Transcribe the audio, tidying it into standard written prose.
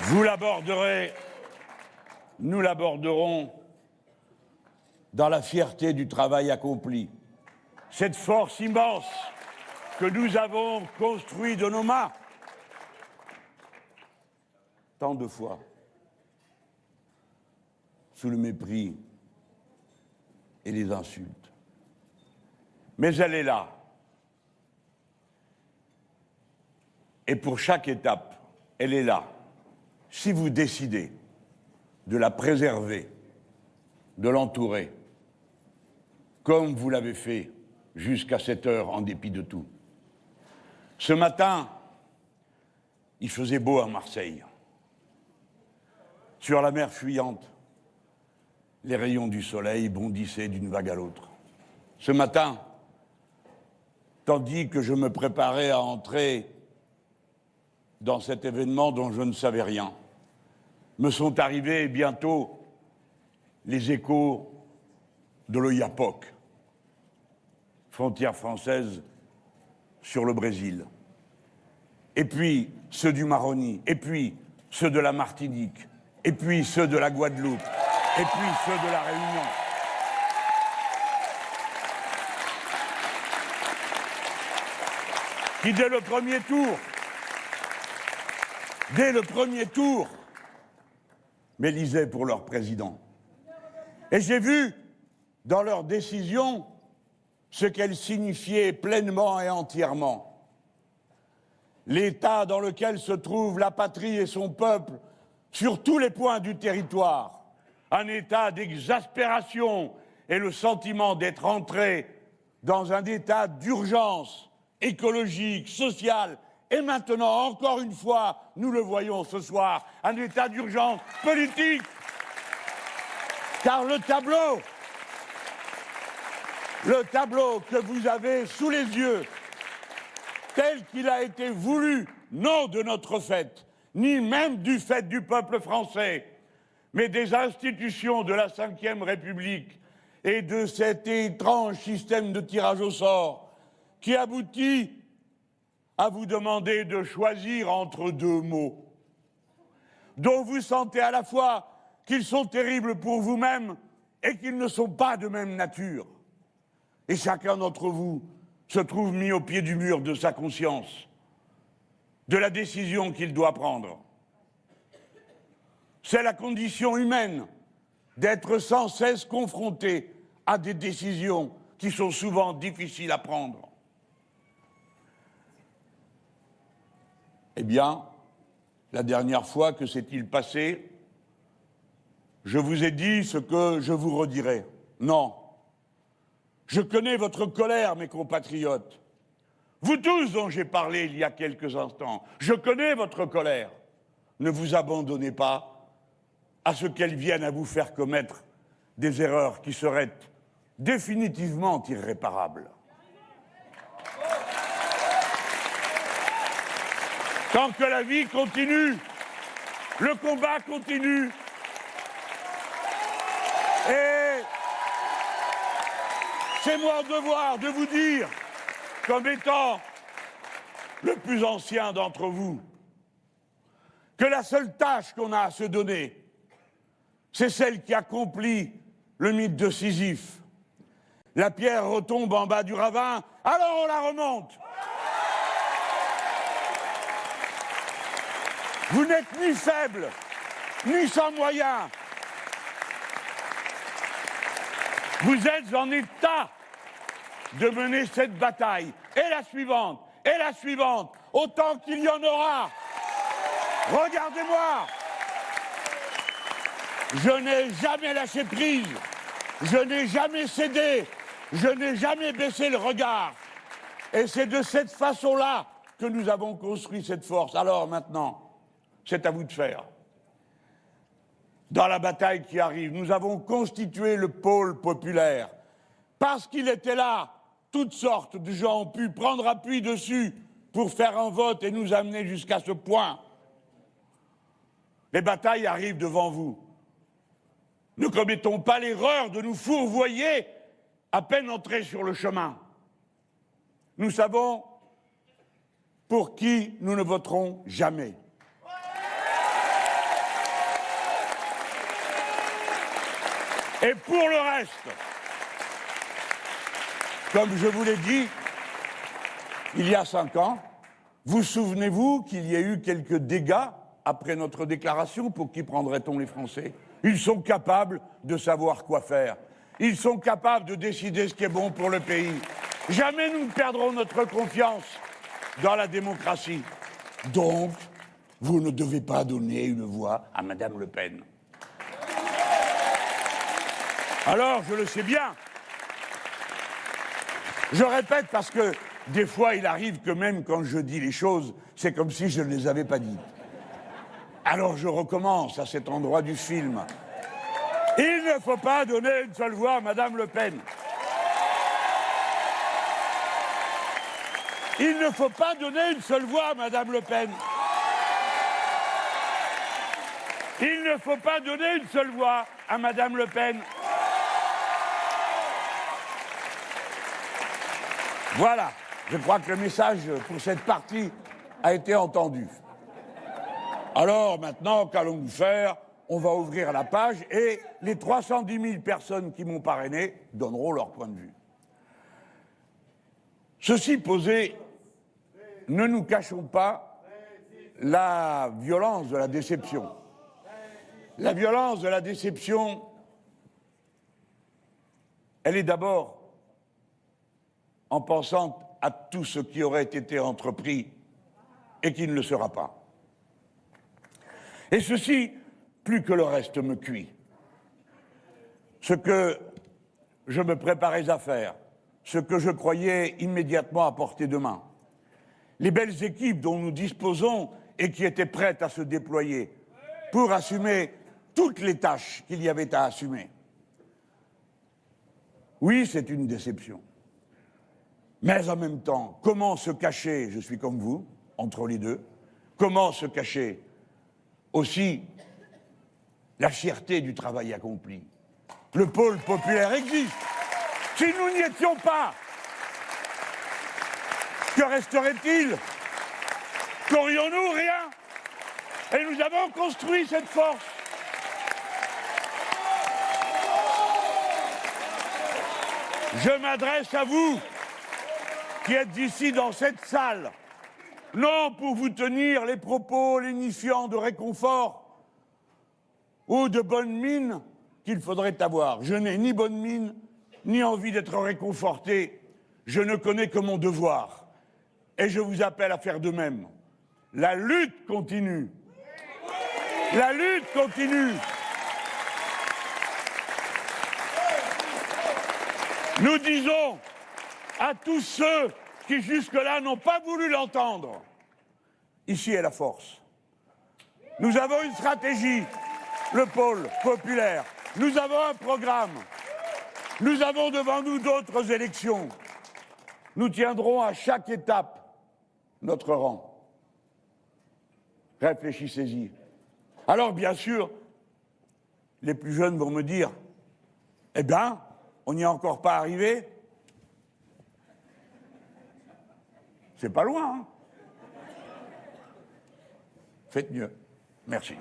Vous l'aborderez, nous l'aborderons dans la fierté du travail accompli. Cette force immense que nous avons construite de nos mains, tant de fois, sous le mépris et les insultes. Mais elle est là. Et pour chaque étape, elle est là. Si vous décidez de la préserver, de l'entourer, comme vous l'avez fait jusqu'à cette heure en dépit de tout. Ce matin, il faisait beau à Marseille. Sur la mer fuyante, les rayons du soleil bondissaient d'une vague à l'autre. Ce matin, tandis que je me préparais à entrer dans cet événement dont je ne savais rien, me sont arrivés bientôt les échos de l'Oyapock, frontière française sur le Brésil, et puis ceux du Maroni, et puis ceux de la Martinique, et puis ceux de la Guadeloupe, et puis ceux de la Réunion. Qui, dès le premier tour, m'élisaient pour leur président. Et j'ai vu dans leur décision ce qu'elle signifiait pleinement et entièrement. L'état dans lequel se trouve la patrie et son peuple sur tous les points du territoire, un état d'exaspération et le sentiment d'être entré dans un état d'urgence écologique, sociale et maintenant, encore une fois, nous le voyons ce soir, un état d'urgence politique. Car le tableau que vous avez sous les yeux, tel qu'il a été voulu, non de notre fait, ni même du fait du peuple français, mais des institutions de la Ve République et de cet étrange système de tirage au sort qui aboutit à vous demander de choisir entre deux mots dont vous sentez à la fois qu'ils sont terribles pour vous-même et qu'ils ne sont pas de même nature. Et chacun d'entre vous se trouve mis au pied du mur de sa conscience, de la décision qu'il doit prendre. C'est la condition humaine d'être sans cesse confronté à des décisions qui sont souvent difficiles à prendre. Eh bien, la dernière fois, que s'est-il passé? Je vous ai dit ce que je vous redirai. Non. Je connais votre colère, mes compatriotes. Vous tous dont j'ai parlé il y a quelques instants, je connais votre colère. Ne vous abandonnez pas à ce qu'elle vienne à vous faire commettre des erreurs qui seraient définitivement irréparables. Tant que la vie continue, le combat continue. Et c'est mon devoir de vous dire, comme étant le plus ancien d'entre vous, que la seule tâche qu'on a à se donner, c'est celle qui accomplit le mythe de Sisyphe. La pierre retombe en bas du ravin, alors on la remonte. Vous n'êtes ni faible, ni sans moyens. Vous êtes en état de mener cette bataille, et la suivante, autant qu'il y en aura. Regardez-moi. Je n'ai jamais lâché prise, je n'ai jamais cédé, je n'ai jamais baissé le regard. Et c'est de cette façon-là que nous avons construit cette force. Alors maintenant, c'est à vous de faire. Dans la bataille qui arrive, nous avons constitué le pôle populaire. Parce qu'il était là, toutes sortes de gens ont pu prendre appui dessus pour faire un vote et nous amener jusqu'à ce point. Les batailles arrivent devant vous. Ne commettons pas l'erreur de nous fourvoyer à peine entrés sur le chemin. Nous savons pour qui nous ne voterons jamais. Et pour le reste, comme je vous l'ai dit, il y a 5 ans, vous souvenez-vous qu'il y a eu quelques dégâts après notre déclaration? Pour qui prendrait-on les Français? Ils sont capables de savoir quoi faire. Ils sont capables de décider ce qui est bon pour le pays. Jamais nous ne perdrons notre confiance dans la démocratie. Donc, vous ne devez pas donner une voix à Madame Le Pen. Alors, je le sais bien. Je répète parce que des fois, il arrive que même quand je dis les choses, c'est comme si je ne les avais pas dites. Alors je recommence à cet endroit du film. Il ne faut pas donner une seule voix à Madame Le Pen. Il ne faut pas donner une seule voix à Madame Le Pen. Il ne faut pas donner une seule voix à Madame Le Pen. Voilà, je crois que le message pour cette partie a été entendu. Alors maintenant, qu'allons-nous faire? On va ouvrir la page et les 310 000 personnes qui m'ont parrainé donneront leur point de vue. Ceci posé, ne nous cachons pas la violence de la déception. La violence de la déception, elle est d'abord en pensant à tout ce qui aurait été entrepris et qui ne le sera pas. Et ceci, plus que le reste, me cuit. Ce que je me préparais à faire, ce que je croyais immédiatement à portée de main, les belles équipes dont nous disposons et qui étaient prêtes à se déployer pour assumer toutes les tâches qu'il y avait à assumer. Oui, c'est une déception. Mais en même temps, comment se cacher, je suis comme vous, entre les deux, comment se cacher aussi la fierté du travail accompli? Le pôle populaire existe. Si nous n'y étions pas, que resterait-il? Qu'aurions-nous? Rien. Et nous avons construit cette force. Je m'adresse à vous, qui êtes ici dans cette salle, non pour vous tenir les propos lénifiants de réconfort ou de bonne mine qu'il faudrait avoir. Je n'ai ni bonne mine, ni envie d'être réconforté. Je ne connais que mon devoir. Et je vous appelle à faire de même. La lutte continue. La lutte continue. Nous disons à tous ceux qui jusque-là n'ont pas voulu l'entendre, ici est la force. Nous avons une stratégie, le pôle populaire. Nous avons un programme. Nous avons devant nous d'autres élections. Nous tiendrons à chaque étape notre rang. Réfléchissez-y. Alors, bien sûr, les plus jeunes vont me dire, eh bien, on n'y est encore pas arrivé. C'est pas loin, hein? Faites mieux. Merci.